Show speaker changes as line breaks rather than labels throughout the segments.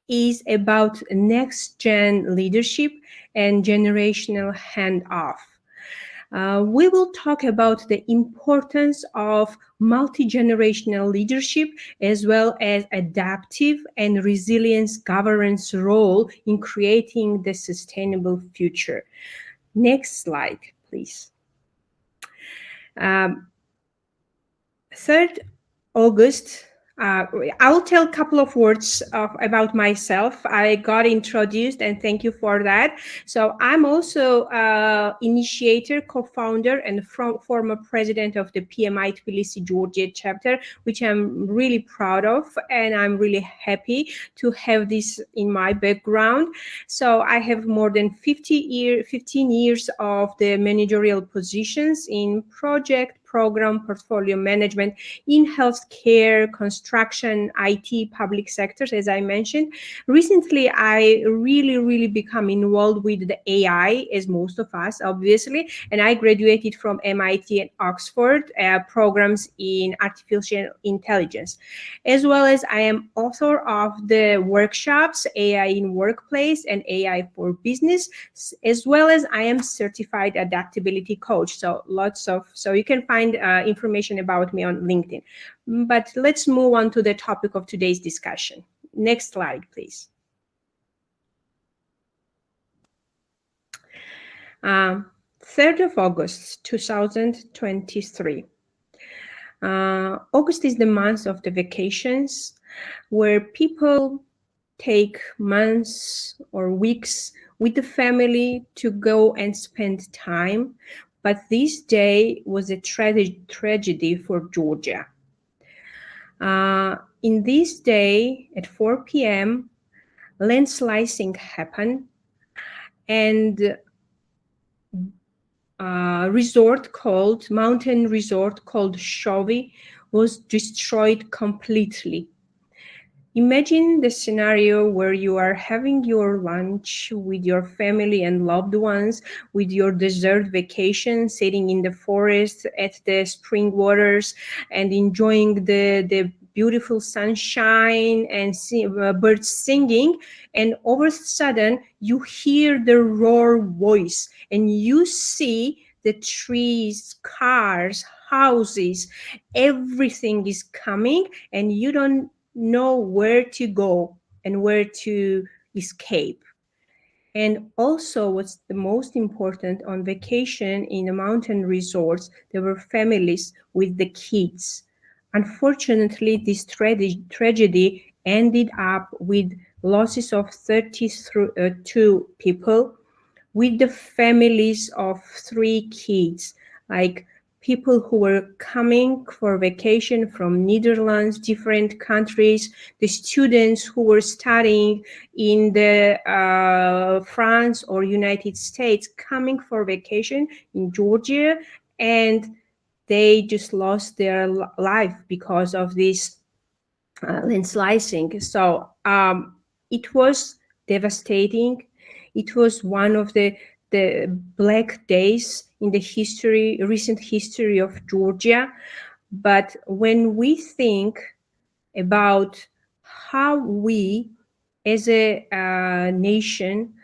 is about next-gen leadership and generational handoff. We will talk about the importance of multi-generational leadership as well as adaptive and resilience governance role in creating the sustainable future. Next slide, please. 3rd August, I will tell a couple of words about myself. I got introduced, and thank you for that. So I'm also initiator, co-founder, and former president of the PMI Tbilisi, Georgia chapter, which I'm really proud of, and I'm really happy to have this in my background. So I have more than 15 years of the managerial positions in project, program, portfolio management in healthcare, construction, IT, public sectors, as I mentioned. Recently, I really become involved with the AI, as most of us, obviously, and I graduated from MIT and Oxford programs in artificial intelligence, as well as I am author of the workshops AI in Workplace and AI for Business, as well as I am certified adaptability coach. So you can find information about me on LinkedIn. But let's move on to the topic of today's discussion. Next slide, please. 3rd of August, 2023. August is the month of the vacations, where people take months or weeks with the family to go and spend time. But this day was a tragedy for Georgia. In this day, at 4 p.m., landslicing happened, and mountain resort called Shovi was destroyed completely. Imagine the scenario where you are having your lunch with your family and loved ones, with your desert vacation, sitting in the forest at the spring waters and enjoying the beautiful sunshine and birds singing, and all of a sudden you hear the roar voice and you see the trees, cars, houses, everything is coming, and you don't know where to go and where to escape. And also, what's the most important, on vacation in the mountain resorts, there were families with the kids. Unfortunately, this tragedy ended up with losses of 32 people, with the families of 3 kids, like people who were coming for vacation from Netherlands, different countries, the students who were studying in the France or United States, coming for vacation in Georgia, and they just lost their life because of this landslicing. So it was devastating. It was one of the black days in the recent history of Georgia. But when we think about how we as a nation,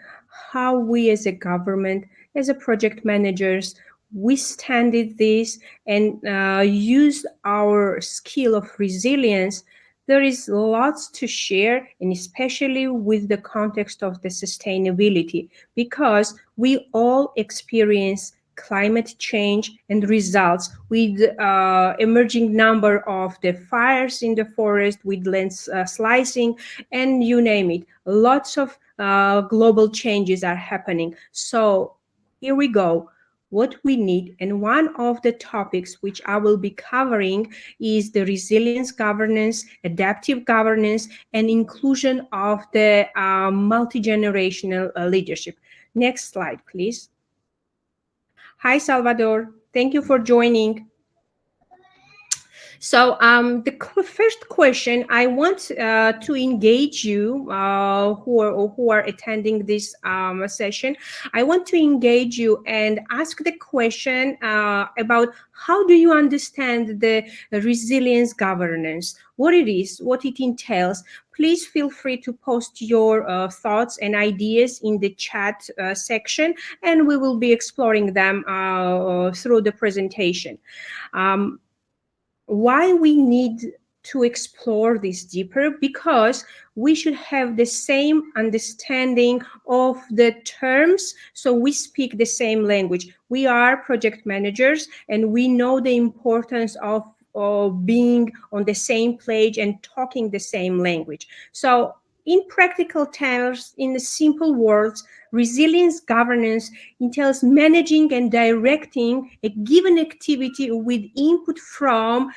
how we as a government, as a project managers, we withstood this and use our skill of resilience, there is lots to share, and especially with the context of the sustainability, because we all experience climate change and results with emerging number of the fires in the forest, with slicing, and you name it. Lots of global changes are happening. So here we go. What we need, and one of the topics which I will be covering is the resilience governance, adaptive governance, and inclusion of the multi-generational leadership. Next slide, please. Hi, Salvador. Thank you for joining. So the first question, I want to engage you who are attending this session. I want to engage you and ask the question about how do you understand the resilience governance, what it is, what it entails. please feel free to post your thoughts and ideas in the chat section, and we will be exploring them through the presentation. Why we need to explore this deeper? Because we should have the same understanding of the terms, so we speak the same language. We are project managers, and we know the importance of being on the same page and talking the same language. So in practical terms, in the simple words, resilience governance entails managing and directing a given activity with input from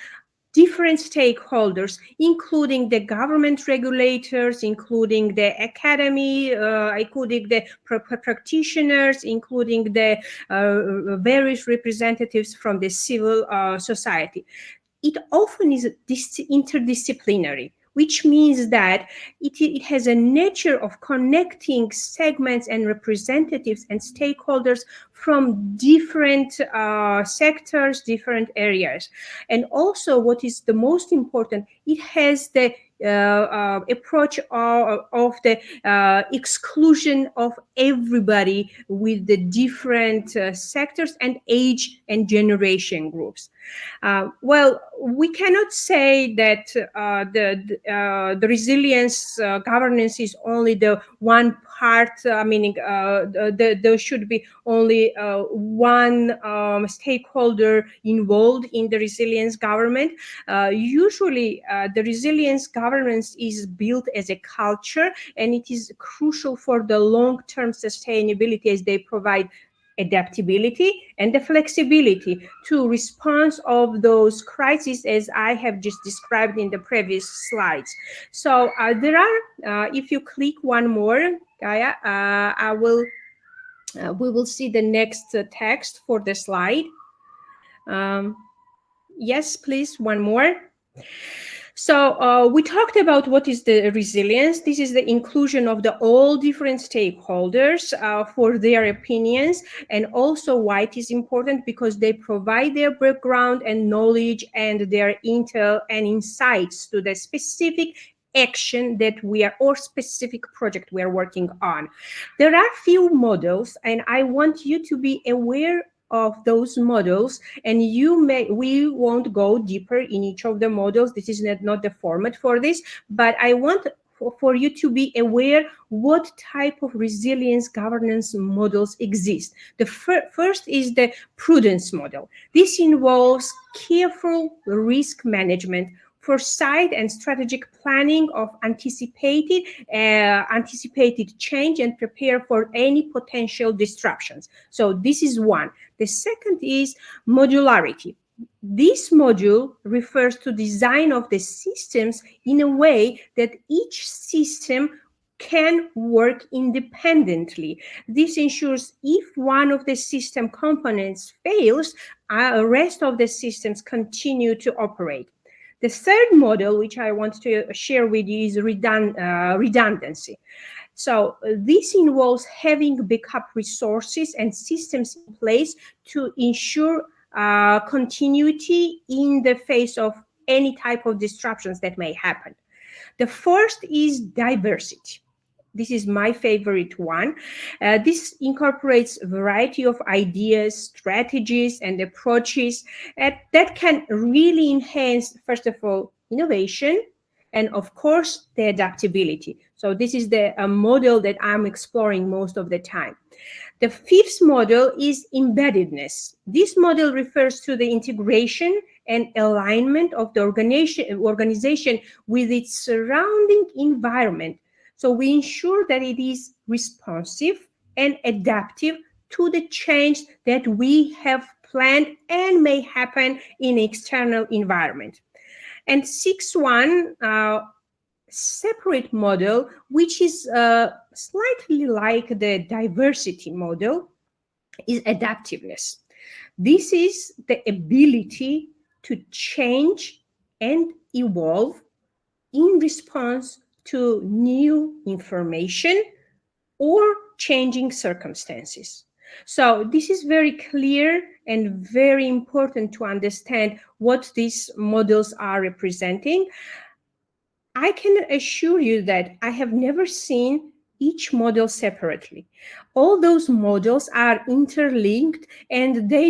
different stakeholders, including the government regulators, including the academy, including the practitioners, including the various representatives from the civil society. It often is interdisciplinary, which means that it has a nature of connecting segments and representatives and stakeholders from different sectors, different areas. And also, what is the most important, it has the approach of the exclusion of everybody with the different sectors and age and generation groups. Well, we cannot say that the resilience governance is only the one part, meaning there should be only one stakeholder involved in the resilience government. Usually, the resilience governance is built as a culture, and it is crucial for the long-term sustainability, as they provide adaptability and the flexibility to response of those crises, as I have just described in the previous slides. So there are, if you click one more, Gaia, we will see the next text for the slide. Yes, please, one more. So we talked about what is the resilience. This is the inclusion of the all different stakeholders for their opinions, and also why it is important, because they provide their background and knowledge and their intel and insights to the specific action that we are, or specific project we are working on. There are few models, and I want you to be aware of those models, and we won't go deeper in each of the models. This is not the format for this, but I want for you to be aware what type of resilience governance models exist. The first is the prudence model. This involves careful risk management, foresight and strategic planning of anticipated change, and prepare for any potential disruptions. So this is one. The second is modularity. This module refers to design of the systems in a way that each system can work independently. This ensures if one of the system components fails, the rest of the systems continue to operate. The third model, which I want to share with you, is redundancy. So this involves having backup resources and systems in place to ensure continuity in the face of any type of disruptions that may happen. The first is diversity. This is my favorite one. This incorporates a variety of ideas, strategies, and approaches that can really enhance, first of all, innovation, and of course, the adaptability. So this is the model that I'm exploring most of the time. The fifth model is embeddedness. This model refers to the integration and alignment of the organization with its surrounding environment. So we ensure that it is responsive and adaptive to the change that we have planned and may happen in the external environment. And sixth one, separate model, which is slightly like the diversity model, is adaptiveness. This is the ability to change and evolve in response to new information or changing circumstances. So this is very clear and very important to understand what these models are representing. I can assure you that I have never seen each model separately. All those models are interlinked and they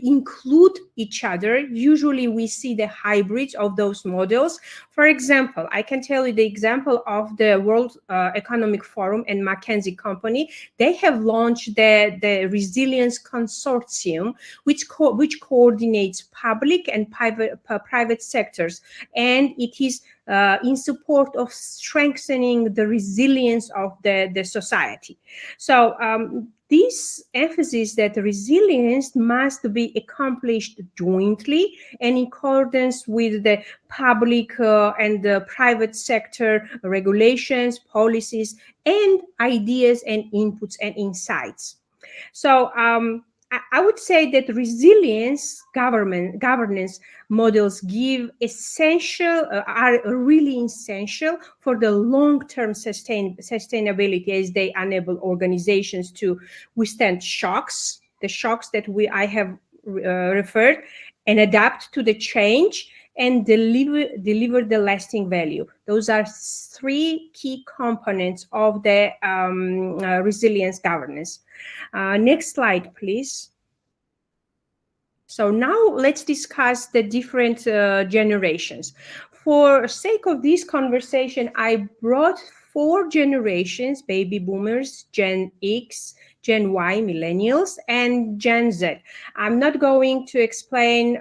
include each other. Usually we see the hybrids of those models. For example, I can tell you the example of the World Economic Forum and Machaidze company. They have launched the Resilience Consortium, which coordinates public and private sectors, and it is in support of strengthening the resilience of the society. So this emphasis that resilience must be accomplished jointly and in accordance with the public and the private sector regulations, policies, and ideas and inputs and insights. So I would say that resilience governance models give essential are really essential for the long-term sustainability, as they enable organizations to withstand shocks, the shocks that I have referred, and adapt to the change and deliver the lasting value. Those are three key components of the resilience governance. Next slide, please. So now let's discuss the different generations. For sake of this conversation, I brought four generations: baby boomers, Gen X, Gen Y, millennials, and Gen Z. I'm not going to explain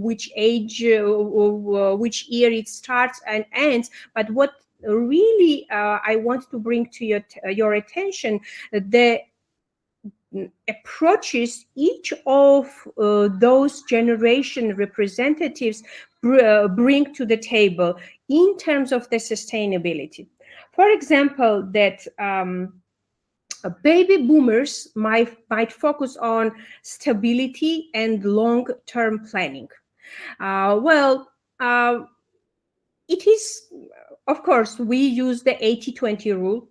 which age, which year it starts and ends, but what really I want to bring to your attention, the approaches each of those generation representatives bring to the table in terms of the sustainability. For example, that baby boomers might focus on stability and long-term planning. Well, it is, of course, we use the 80-20 rule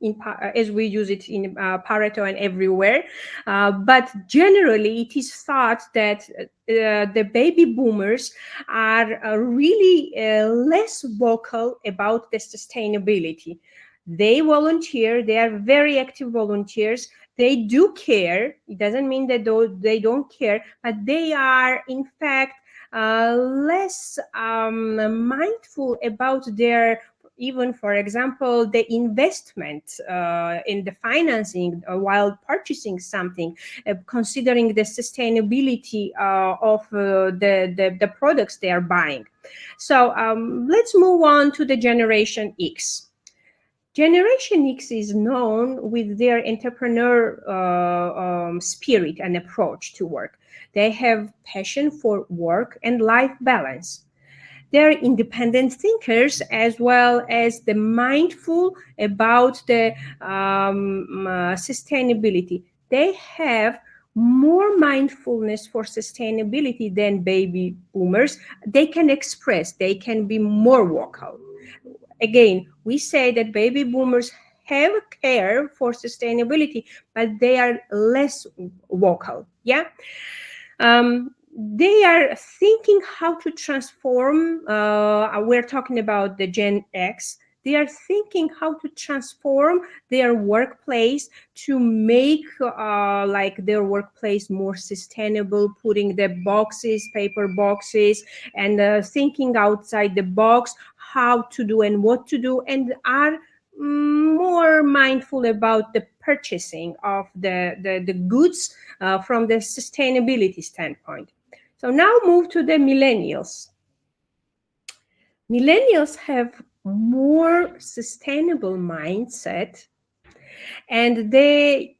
as we use it in Pareto and everywhere. But generally, it is thought that the baby boomers are really less vocal about the sustainability. They volunteer, they are very active volunteers. They do care. It doesn't mean that they don't care, but they are, in fact, less mindful about their, even for example, the investment in the financing while purchasing something, considering the sustainability of the products they are buying. So let's move on to the Generation X. Generation X is known with their entrepreneur spirit and approach to work. They have passion for work and life balance. They're independent thinkers as well as the mindful about the sustainability. They have more mindfulness for sustainability than baby boomers. They can express, they can be more vocal. Again, we say that baby boomers have care for sustainability, but they are less vocal. Yeah. They are thinking how to transform. We're talking about the Gen X. They are thinking how to transform their workplace to make like their workplace more sustainable, putting the boxes, paper boxes, and thinking outside the box how to do and what to do, and are more mindful about the purchasing of the goods from the sustainability standpoint. So now move to the millennials. Millennials have more sustainable mindset, and they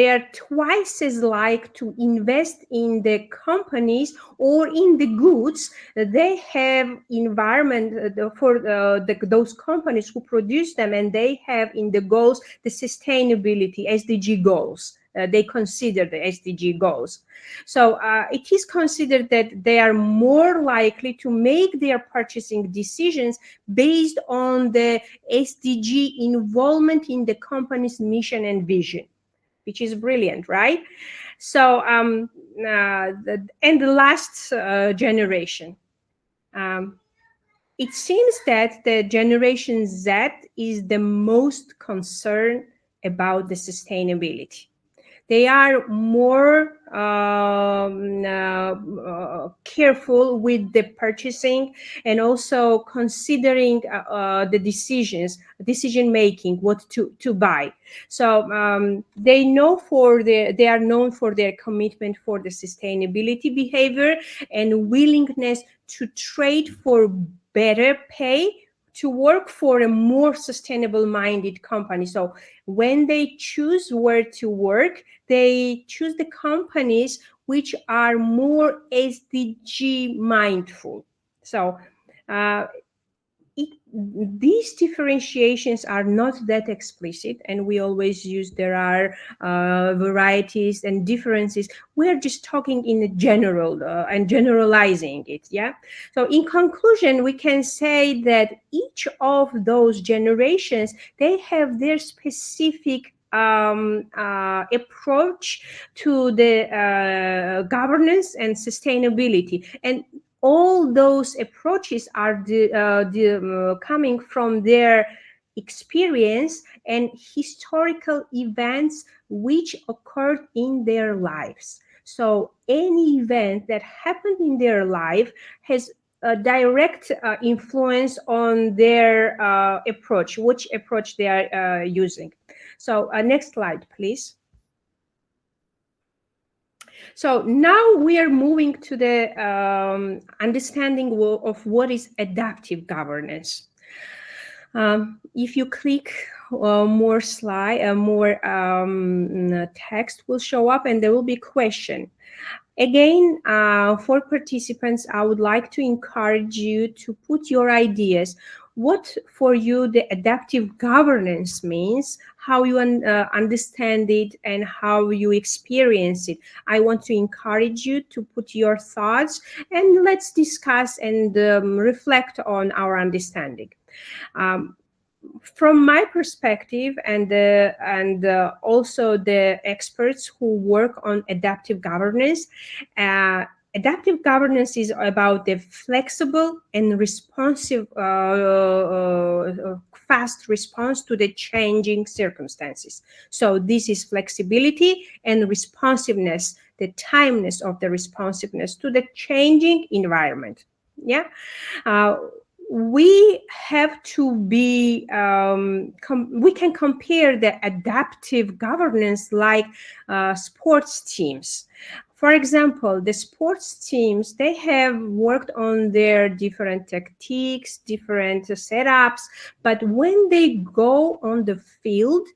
are twice as like to invest in the companies or in the goods that they have environment for those companies who produce them, and they have in the goals the sustainability SDG goals. They consider the SDG goals. So it is considered that they are more likely to make their purchasing decisions based on the SDG involvement in the company's mission and vision, which is brilliant, right? So, and the last generation. It seems that the Generation Z is the most concerned about the sustainability. They are more careful with the purchasing and also considering the decision making, what to buy. So they are known for their commitment for the sustainability behavior and willingness to trade for better pay, to work for a more sustainable minded company. So when they choose where to work, they choose the companies which are more SDG mindful. So uh, these differentiations are not that explicit, and we always use there are varieties and differences. We're just talking in a general and generalizing it. Yeah. So in conclusion, we can say that each of those generations, they have their specific approach to the governance and sustainability, and all those approaches are coming from their experience and historical events which occurred in their lives. So any event that happened in their life has a direct influence on their approach, which approach they are using. So next slide, please. So now we are moving to the understanding of what is adaptive governance. If you click more slide, more text will show up, and there will be question. Again, for participants, I would like to encourage you to put your ideas. What for you the adaptive governance means, how you understand it, and how you experience it. I want to encourage you to put your thoughts, and let's discuss and reflect on our understanding. Um, from my perspective, and also the experts who work on adaptive governance, adaptive governance is about the flexible and responsive, fast response to the changing circumstances. So this is flexibility and responsiveness, the timeness of the responsiveness to the changing environment. Yeah. uh, we have to be we can compare the adaptive governance like sports teams. For example, the sports teams, they have worked on their different tactics, different setups, but when they go on the field,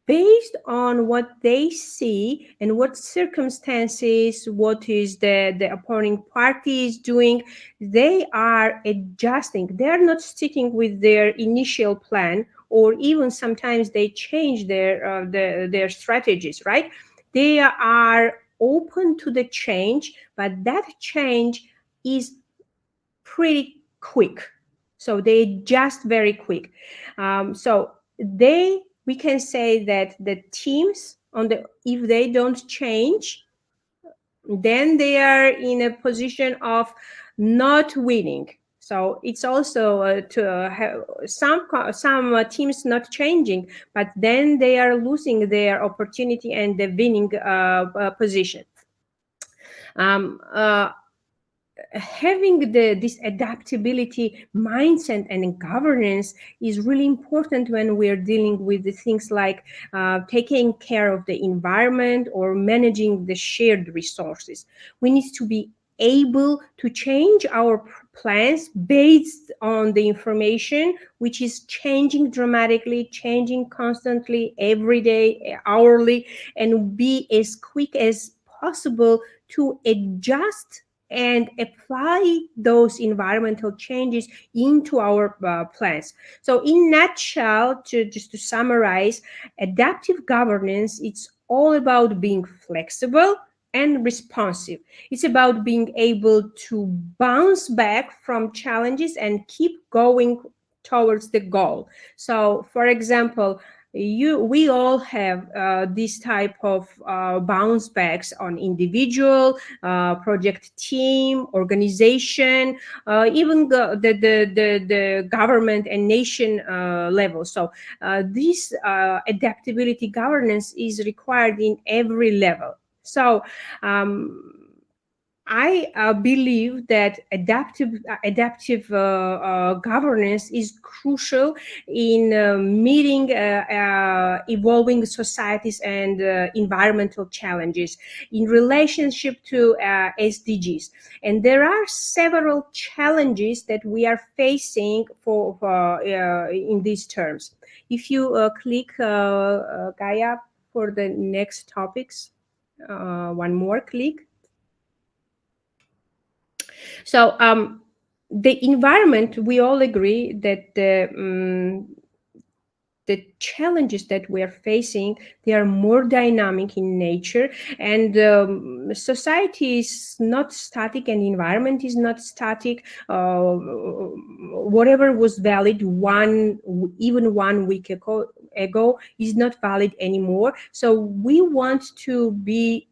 based on what they see and what circumstances, what is the opposing party is doing, they are adjusting. They are not sticking with their initial plan, or even sometimes they change their strategies, right? They are open to the change, but that change is pretty quick. So they adjust very quick. So we can say that the teams on the, if they don't change, then they are in a position of not winning. So it's also to have some teams not changing, but then they are losing their opportunity and the winning position. Um, uh, Having this adaptability mindset and governance is really important when we're dealing with the things like taking care of the environment or managing the shared resources. We need to be able to change our plans based on the information which is changing dramatically, changing constantly, every day, hourly, and be as quick as possible to adjust and apply those environmental changes into our plans. So in nutshell, to summarize, adaptive governance, it's all about being flexible and responsive. It's about being able to bounce back from challenges and keep going towards the goal. So for example, We all have this type of bounce backs on individual, project team, organization, even the government and nation level. So this adaptability governance is required in every level. So I believe that adaptive governance is crucial in meeting evolving societies and environmental challenges in relationship to SDGs. And there are several challenges that we are facing for in these terms. If you click Gaia for the next topics, one more click. So the environment, we all agree that the challenges that we are facing, they are more dynamic in nature, and society is not static and environment is not static. Whatever was valid even 1 week ago is not valid anymore. So we want to be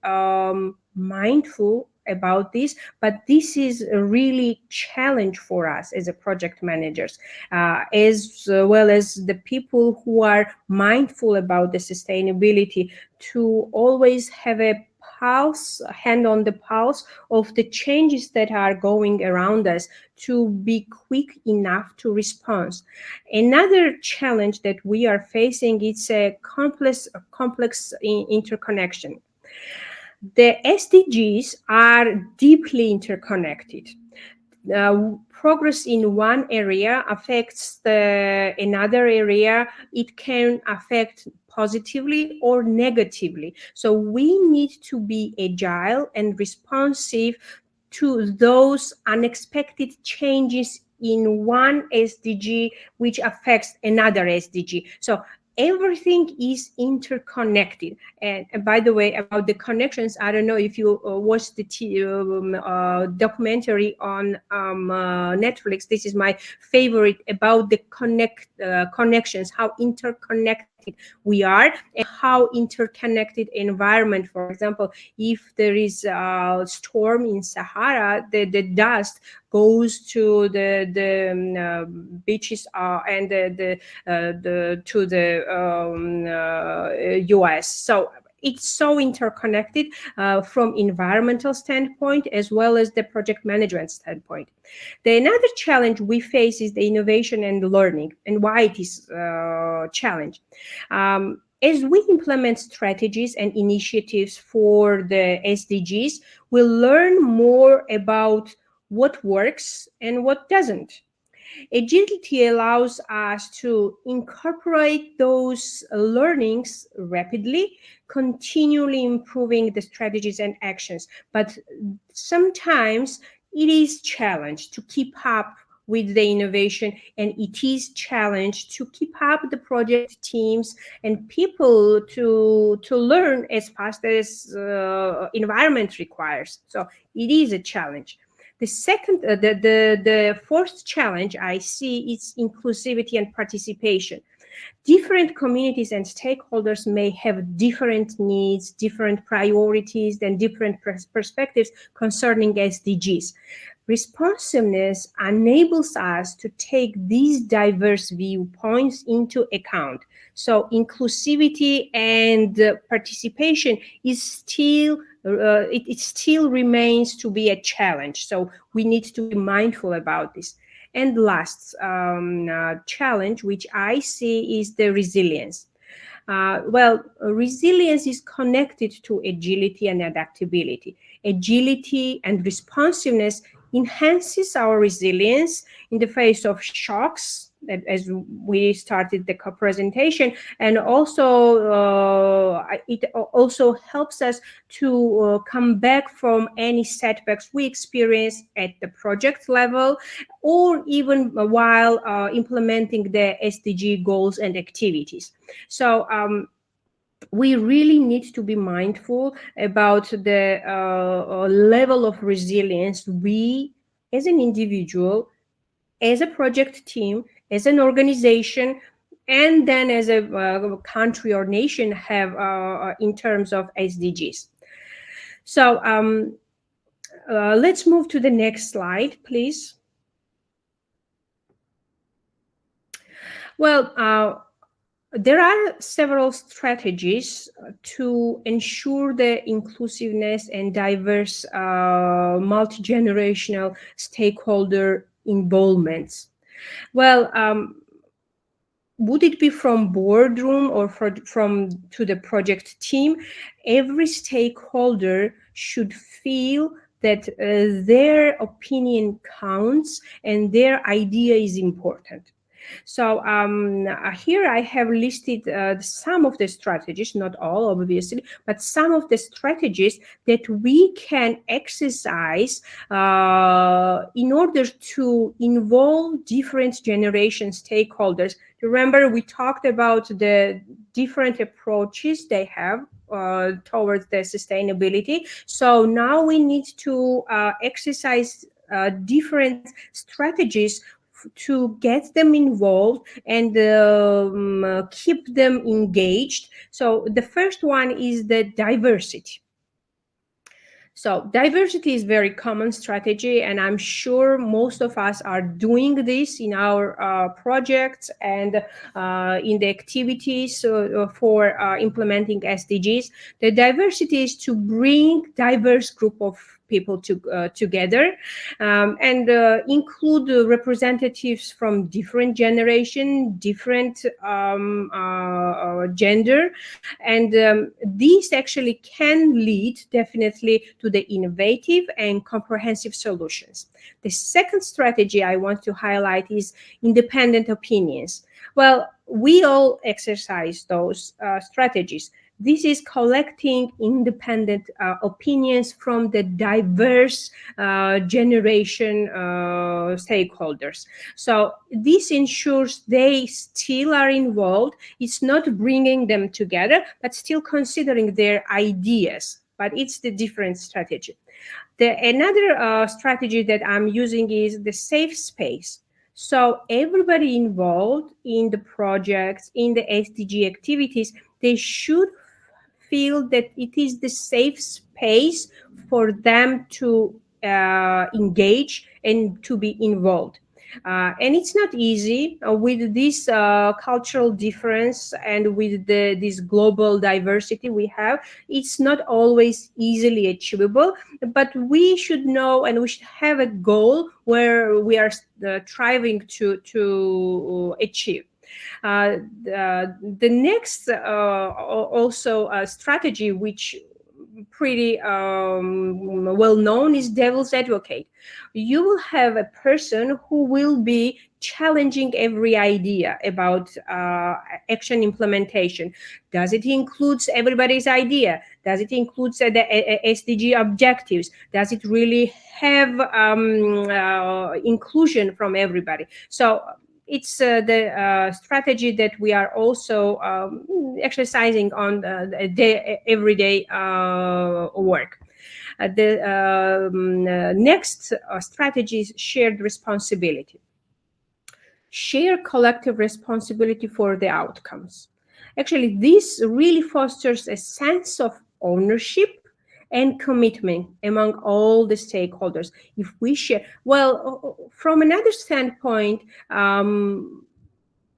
mindful about this, but this is a really challenge for us as a project managers, as well as the people who are mindful about the sustainability, to always have a hand on the pulse of the changes that are going around us, to be quick enough to respond. Another challenge that we are facing is a complex interconnection. The SDGs are deeply interconnected. Progress in one area affects another area. It can affect positively or negatively. So we need to be agile and responsive to those unexpected changes in one SDG which affects another SDG. So everything is interconnected. And by the way, about the connections, I don't know if you watched the documentary on Netflix. This is my favorite, about the connections, how interconnected we are, and how interconnected environment. For example, if there is a storm in Sahara, the dust goes to the beaches and to the US. So it's so interconnected from environmental standpoint as well as the project management standpoint. The another challenge we face is the innovation and learning, and why it is a challenge. As we implement strategies and initiatives for the SDGs, we'll learn more about what works and what doesn't. Agility allows us to incorporate those learnings rapidly, continually improving the strategies and actions. But sometimes it is challenged to keep up with the innovation, and it is challenged to keep up the project teams and people to learn as fast as environment requires. So it is a challenge. The fourth challenge I see is inclusivity and participation. Different communities and stakeholders may have different needs, different priorities, and different perspectives concerning SDGs. Responsiveness enables us to take these diverse viewpoints into account. So inclusivity and participation is still it still remains to be a challenge. So we need to be mindful about this. And last challenge, which I see, is the resilience. Resilience is connected to agility and adaptability. Agility and responsiveness enhances our resilience in the face of shocks, as we started the presentation, and also it also helps us to come back from any setbacks we experience at the project level, or even while implementing the SDG goals and activities. So we really need to be mindful about the level of resilience we, as an individual, as a project team, as an organization, and then as a country or nation have in terms of SDGs. So let's move to the next slide, please. Well, there are several strategies to ensure the inclusiveness and diverse multi-generational stakeholder involvement. Well, would it be from boardroom or from to the project team? Every stakeholder should feel that their opinion counts and their idea is important. So here I have listed some of the strategies, not all obviously, but some of the strategies that we can exercise in order to involve different generation stakeholders. Remember, we talked about the different approaches they have towards the sustainability. So now we need to exercise different strategies to get them involved and keep them engaged. So the first one is the diversity. So diversity is very common strategy, and I'm sure most of us are doing this in our projects and in the activities for implementing SDGs. The diversity is to bring diverse group of people together and include representatives from different generation, different gender, and these actually can lead definitely to the innovative and comprehensive solutions. The second strategy I want to highlight is independent opinions. Well, we all exercise those strategies. This is collecting independent opinions from the diverse generation stakeholders. So this ensures they still are involved. It's not bringing them together, but still considering their ideas. But it's the different strategy. Another strategy that I'm using is the safe space. So everybody involved in the projects, in the SDG activities, they should feel that it is the safe space for them to engage and to be involved. And it's not easy with this cultural difference and with this global diversity we have. It's not always easily achievable, but we should know and we should have a goal where we are striving to achieve. The next also strategy, which pretty well known, is devil's advocate. You will have a person who will be challenging every idea about action implementation. Does it include everybody's idea? Does it include the SDG objectives? Does it really have inclusion from everybody? So it's the strategy that we are also exercising on the everyday work. The next strategy is shared responsibility. Share collective responsibility for the outcomes. Actually, this really fosters a sense of ownership and commitment among all the stakeholders. If we share, well, from another standpoint,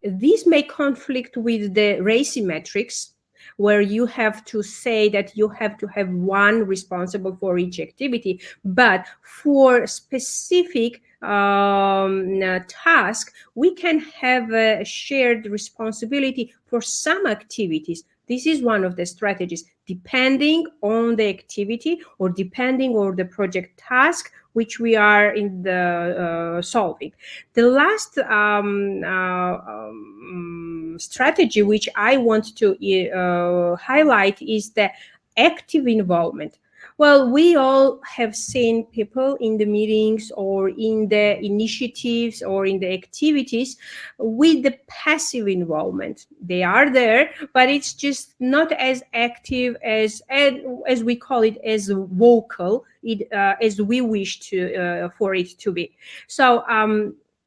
this may conflict with the RACI metrics, where you have to say that you have to have one responsible for each activity, but for specific task, we can have a shared responsibility for some activities. This is one of the strategies, depending on the activity or depending on the project task which we are in the solving. The last strategy which I want to highlight is the active involvement. Well, we all have seen people in the meetings or in the initiatives or in the activities with the passive involvement. They are there, but it's just not as active as we call it, as vocal as we wish to for it to be. So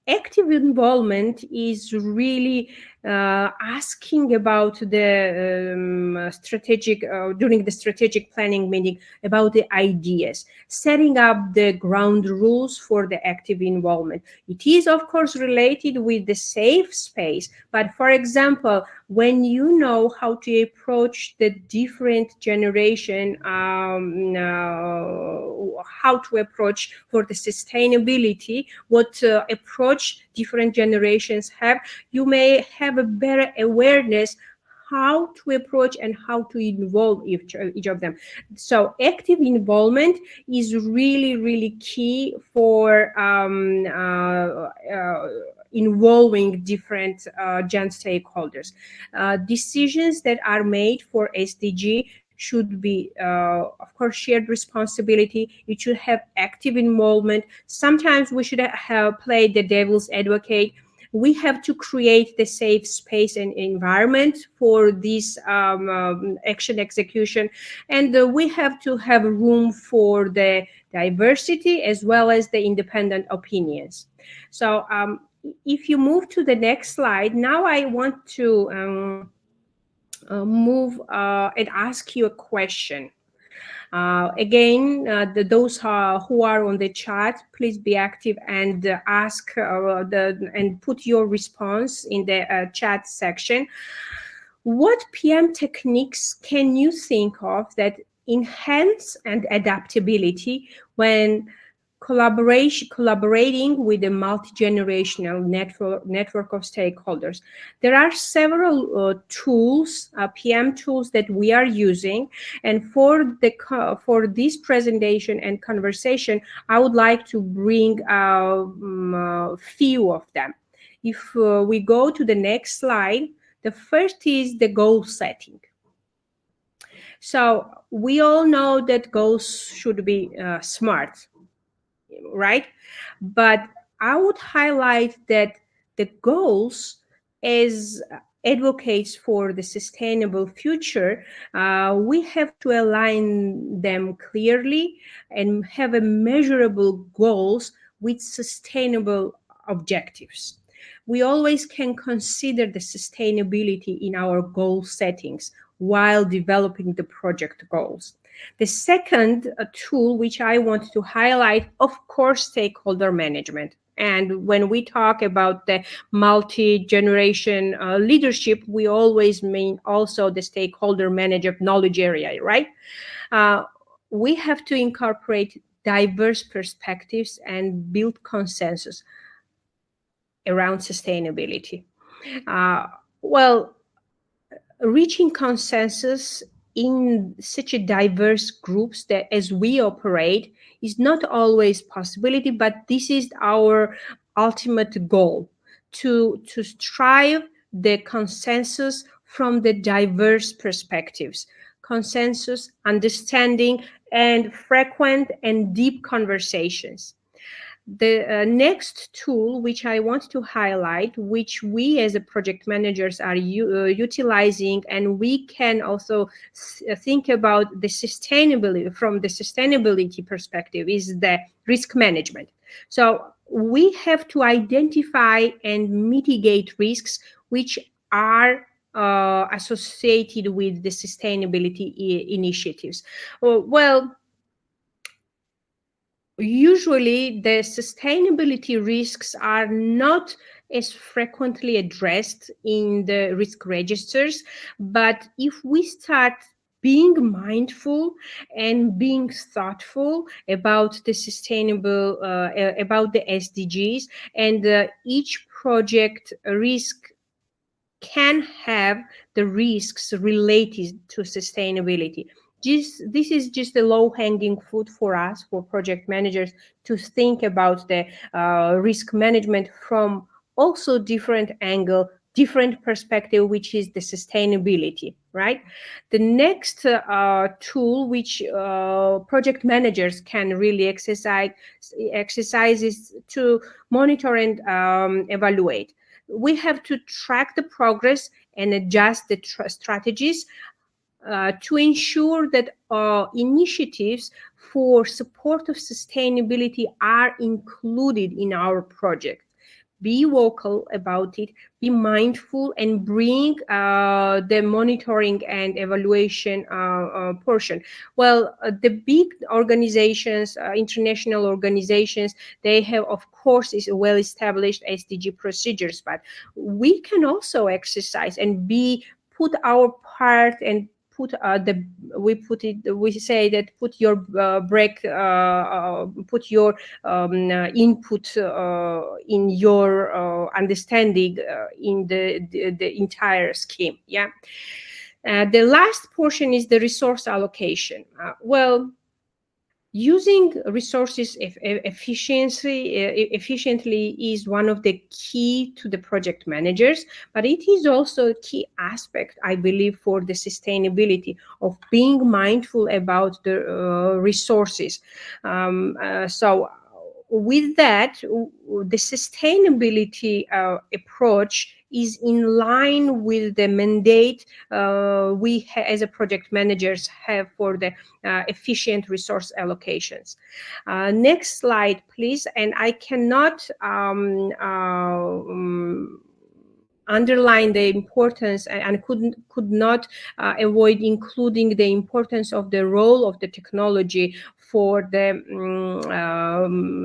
active involvement is really asking about the strategic during the strategic planning meeting about the ideas, setting up the ground rules for the active involvement. It is of course related with the safe space, but for example, when you know how to approach the different generation, how to approach for the sustainability, what approach different generations have, you may have a better awareness how to approach and how to involve each of them. So active involvement is really, really key for involving different gen stakeholders. Decisions that are made for SDG should be, of course, shared responsibility. It should have active involvement. Sometimes we should have played the devil's advocate. We have to create the safe space and environment for this action execution, and we have to have room for the diversity as well as the independent opinions. So if you move to the next slide, now I want to move and ask you a question. Again, those who are on the chat, please be active and ask and put your response in the chat section. What PM techniques can you think of that enhance and adaptability when collaborating with a multi-generational network of stakeholders? There are several tools, PM tools that we are using, and for this presentation and conversation, I would like to bring a few of them. If we go to the next slide, the first is the goal setting. So we all know that goals should be smart, right? But I would highlight that the goals, as advocates for the sustainable future, we have to align them clearly and have a measurable goals with sustainable objectives. We always can consider the sustainability in our goal settings while developing the project goals. The second tool which I want to highlight, of course, stakeholder management. And when we talk about the multi-generation leadership, we always mean also the stakeholder manager knowledge area, right? We have to incorporate diverse perspectives and build consensus around sustainability. Well, reaching consensus in such a diverse groups that as we operate is not always possibility, but this is our ultimate goal, to strive the consensus from the diverse perspectives, consensus, understanding, and frequent and deep conversations. The next tool which I want to highlight, which we as a project managers are utilizing, and we can also think about the sustainability from the sustainability perspective, is the risk management. So we have to identify and mitigate risks which are associated with the sustainability initiatives. Well, usually the sustainability risks are not as frequently addressed in the risk registers, but if we start being mindful and being thoughtful about the sustainable about the SDGs, and each project risk can have the risks related to sustainability. This is just a low-hanging fruit for us, for project managers, to think about the risk management from also different angle, different perspective, which is the sustainability, right? The next tool which project managers can really exercise is to monitor and evaluate. We have to track the progress and adjust the strategies to ensure that initiatives for support of sustainability are included in our project. be vocal about it, be mindful, and bring the monitoring and evaluation portion. Well, the big organizations, international organizations, they have, of course, is well established SDG procedures, but we can also exercise and be put our part and put the we say that put your put your input in your understanding in the entire scheme. Yeah. The last portion is the resource allocation. Well, using resources efficiently is one of the key to the project managers, but it is also a key aspect, I believe, for the sustainability of being mindful about the resources. So with that, the sustainability approach is in line with the mandate as a project managers have for the efficient resource allocations. Next slide, please. And I cannot underline the importance and could not avoid including the importance of the role of the technology for the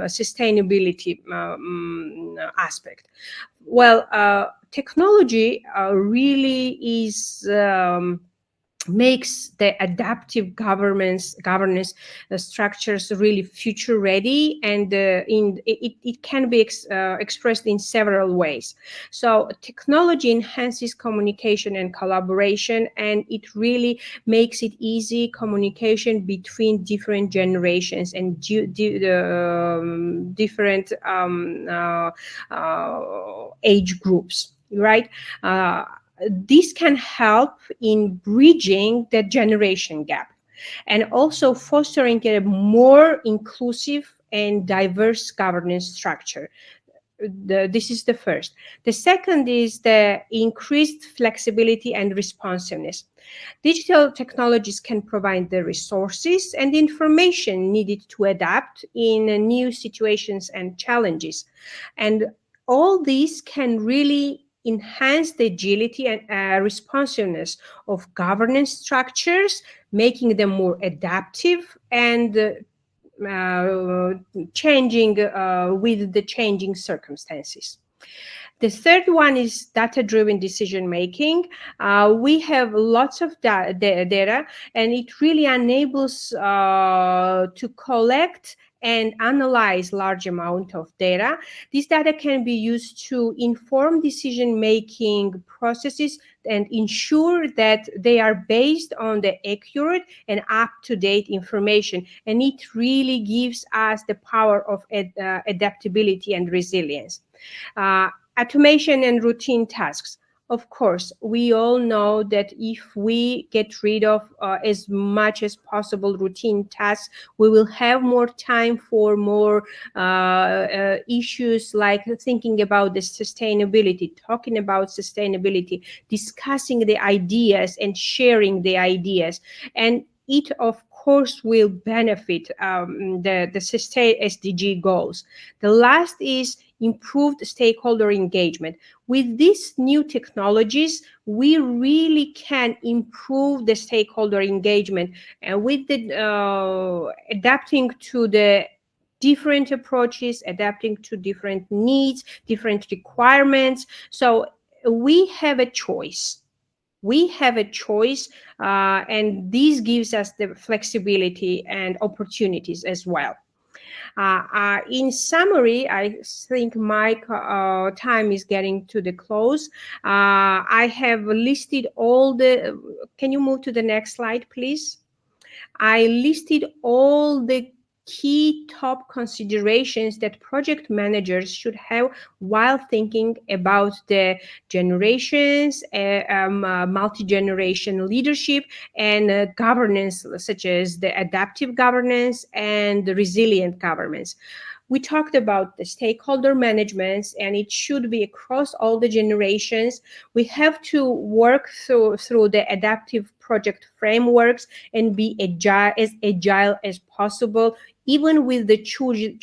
sustainability aspect. Well, technology really is makes the adaptive governance structures really future ready, and it can be expressed in several ways. So technology enhances communication and collaboration, and it really makes it easy communication between different generations and different age groups, right? This can help in bridging the generation gap and also fostering a more inclusive and diverse governance structure. This is the first. The second is the increased flexibility and responsiveness. Digital technologies can provide the resources and information needed to adapt in new situations and challenges. And all these can really enhance the agility and responsiveness of governance structures, making them more adaptive and changing with the changing circumstances. The third one is data-driven decision making. We have lots of data, and it really enables to collect and analyze large amount of data. This data can be used to inform decision-making processes and ensure that they are based on the accurate and up-to-date information. And it really gives us the power of adaptability and resilience. Automation and routine tasks. Of course, we all know that if we get rid of as much as possible routine tasks, we will have more time for more issues like thinking about the sustainability, talking about sustainability, discussing the ideas and sharing the ideas. And it, of course, will benefit the sustain SDG goals. The last is improved stakeholder engagement. With these new technologies, we really can improve the stakeholder engagement, and with the adapting to the different approaches, adapting to different needs, different requirements. So we have a choice. We have a choice, and this gives us the flexibility and opportunities as well. In summary, I think my time is getting to the close. I have listed all the, can you move to the next slide, please? I listed all the key top considerations that project managers should have while thinking about the generations, multi-generation leadership, and governance, such as the adaptive governance and the resilient governance. We talked about the stakeholder management, and it should be across all the generations. We have to work through the adaptive project frameworks and be agile as possible even with the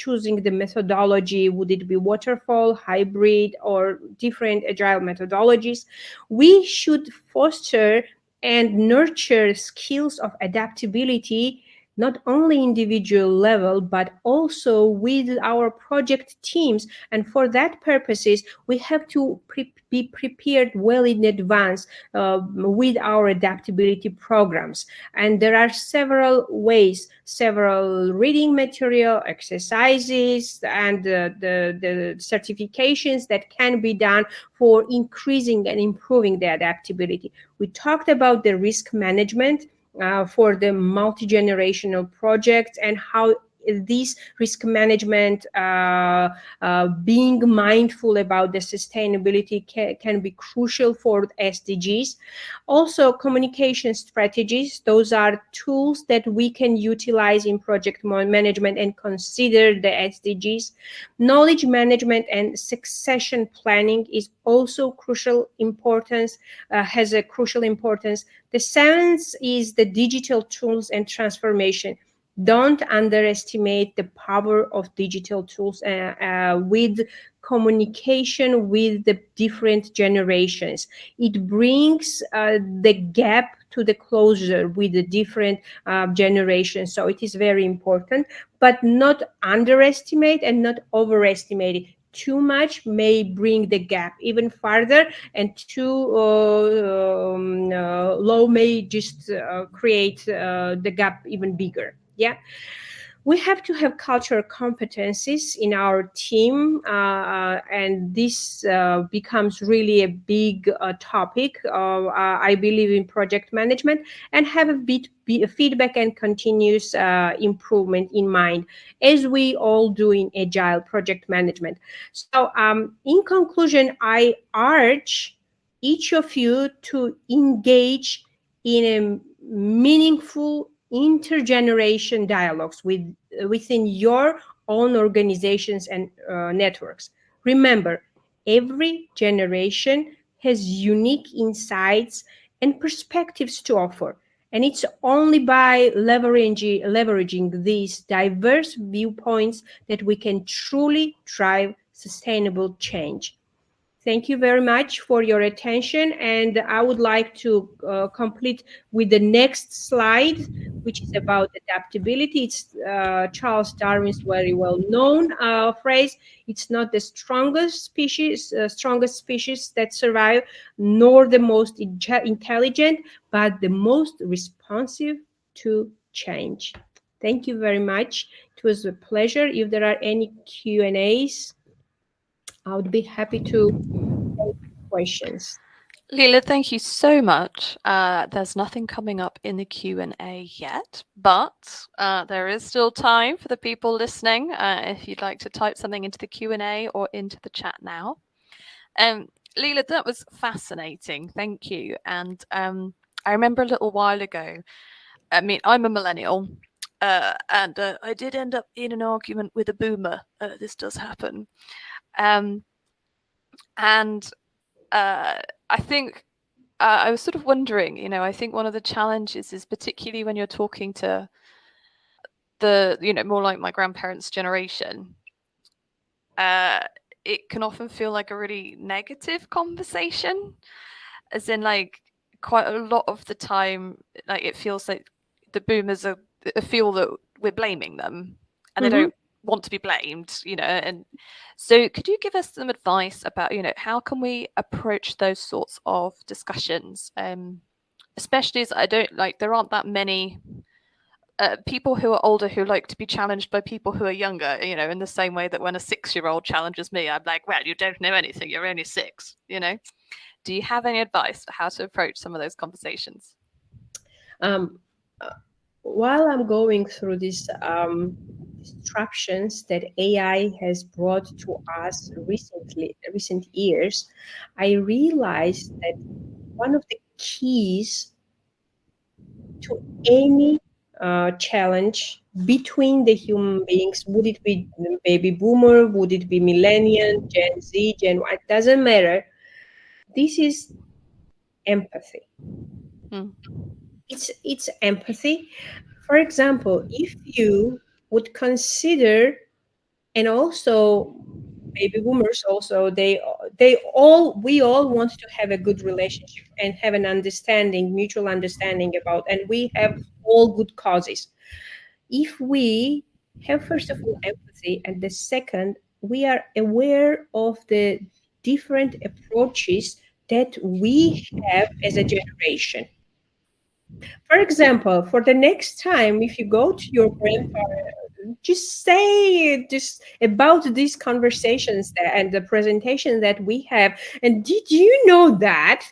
choosing the methodology, would it be waterfall, hybrid, or different agile methodologies, we should foster and nurture skills of adaptability, not only individual level but also with our project teams. And for that purposes we have to be prepared well in advance with our adaptability programs. And there are several ways, several reading material, exercises, and the certifications that can be done for increasing and improving the adaptability. We talked about the risk management for the multi-generational projects, and how this risk management, being mindful about the sustainability, can be crucial for SDGs. Also, communication strategies, those are tools that we can utilize in project management and consider the SDGs. Knowledge management and succession planning is also crucial importance, has a crucial importance. The seventh is the digital tools and transformation. Don't underestimate the power of digital tools with communication with the different generations. It brings the gap to the closure with the different generations. So it is very important, but not underestimate and not overestimate it. Too much may bring the gap even farther, and too low may just create the gap even bigger. Yeah, we have to have cultural competencies in our team, and this becomes really a big topic. I believe in project management, and have a bit feedback and continuous improvement in mind, as we all do in agile project management. So, in conclusion, I urge each of you to engage in a meaningful intergeneration dialogues within your own organizations and networks. Remember, every generation has unique insights and perspectives to offer, and it's only by leveraging these diverse viewpoints that we can truly drive sustainable change. Thank you very much for your attention. And I would like to complete with the next slide, which is about adaptability. It's Charles Darwin's very well known phrase. It's not the strongest species that survive, nor the most intelligent, but the most responsive to change. Thank you very much. It was a pleasure. If there are any Q&As, I would be happy to questions.
Lela, thank you so much. There's nothing coming up in the Q&A yet, but there is still time for the people listening if you'd like to type something into the Q&A or into the chat now. Lela, that was fascinating. Thank you. And I remember a little while ago, I mean, I'm a millennial, and I did end up in an argument with a boomer. This does happen. And I think I was sort of wondering, I think one of the challenges is particularly when you're talking to the, more like my grandparents' generation, it can often feel like a really negative conversation, as in like quite a lot of the time, like it feels like the boomers feel that we're blaming them, and they don't want to be blamed, and so could you give us some advice about, how can we approach those sorts of discussions, especially as there aren't that many people who are older who like to be challenged by people who are younger, in the same way that when a 6-year-old challenges me, I'm like, well, you don't know anything, you're only 6. Do you have any advice for how to approach some of those conversations?
Um, while I'm going through these disruptions that AI has brought to us recent years, I realized that one of the keys to any challenge between the human beings, would it be baby boomer, would it be millennial, Gen Z, Gen Y, it doesn't matter. This is empathy.
Hmm.
It's empathy. For example, if you would consider, and also baby boomers also, we all want to have a good relationship and have an understanding, mutual understanding about, and we have all good causes. If we have, first of all, empathy, and the second, we are aware of the different approaches that we have as a generation. For example, for the next time, if you go to your grandfather, just say just about these conversations and the presentation that we have. And did you know that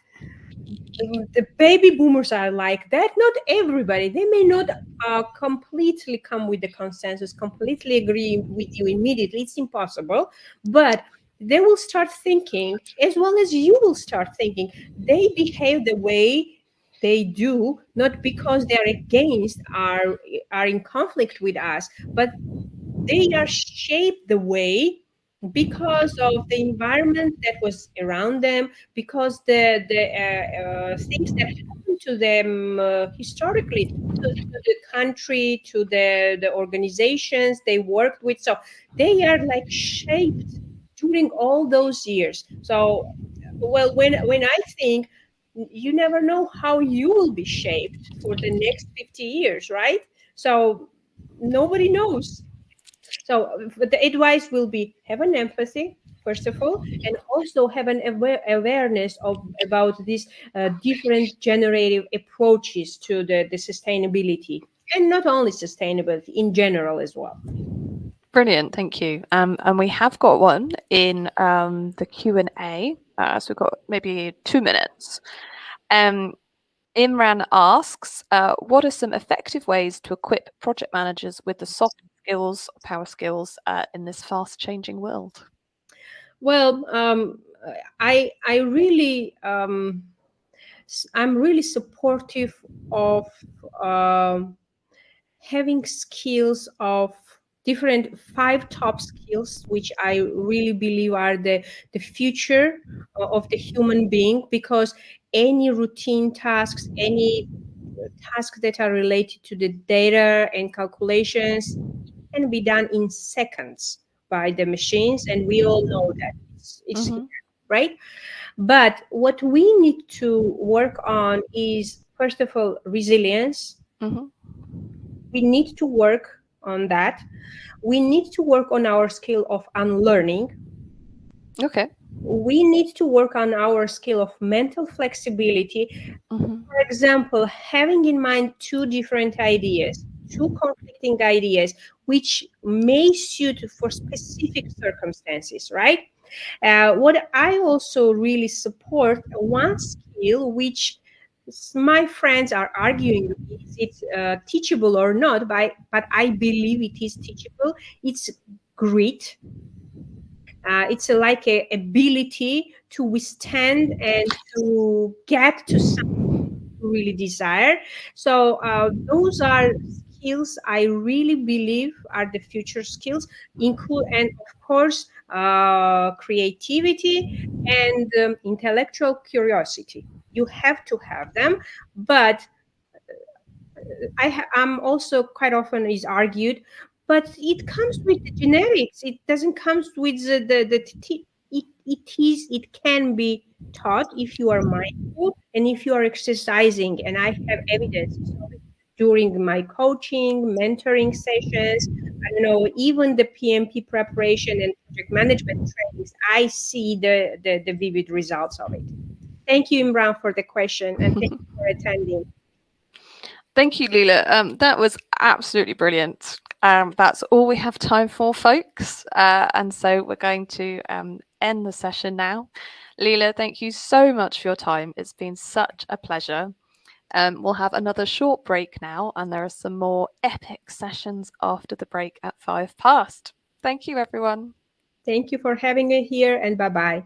the baby boomers are like that? Not everybody. They may not completely come with the consensus, completely agree with you immediately. It's impossible. But they will start thinking, as well as you will start thinking. They behave the way they do, not because they are against, are in conflict with us, but they are shaped the way because of the environment that was around them, because the things that happened to them historically, to the country, to the organizations they worked with. So they are like shaped during all those years. So, well, when I think, you never know how you will be shaped for the next 50 years, right? So nobody knows. So the advice will be, have an empathy, first of all, and also have an awareness of about these different generative approaches to the sustainability, and not only sustainability in general as well.
Brilliant, thank you. And we have got one in the Q&A, so we've got maybe 2 minutes. Um, Imran asks, what are some effective ways to equip project managers with the soft skills, power skills in this fast-changing world?
Well, I really I'm really supportive of um, having skills of different five top skills, which I really believe are the future of the human being, because any routine tasks, any tasks that are related to the data and calculations can be done in seconds by the machines, and we all know that it's
Mm-hmm.
right. But what we need to work on is, first of all, resilience.
Mm-hmm.
We need to work on that. We need to work on our skill of unlearning.
Okay.
We need to work on our skill of mental flexibility.
Mm-hmm.
For example, having in mind two different ideas, two conflicting ideas, which may suit for specific circumstances, right? What I also really support, one skill which my friends are arguing, is it teachable or not, but I believe it is teachable. It's grit. It's like a ability to withstand and to get to something you really desire. So those are skills I really believe are the future skills, include, and of course, creativity and intellectual curiosity. You have to have them, but I'm also quite often is argued, but it comes with the genetics. It doesn't comes with it can be taught if you are mindful and if you are exercising. And I have evidences of it during my coaching, mentoring sessions. I don't know, even the PMP preparation and project management trainings. I see the vivid results of it. Thank you, Imran, for the question, and thank you for attending.
Thank you, Lela. That was absolutely brilliant. That's all we have time for, folks. And so we're going to end the session now. Lela, thank you so much for your time. It's been such a pleasure. We'll have another short break now, and there are some more epic sessions after the break at 5 past. Thank you, everyone.
Thank you for having me here, and bye bye.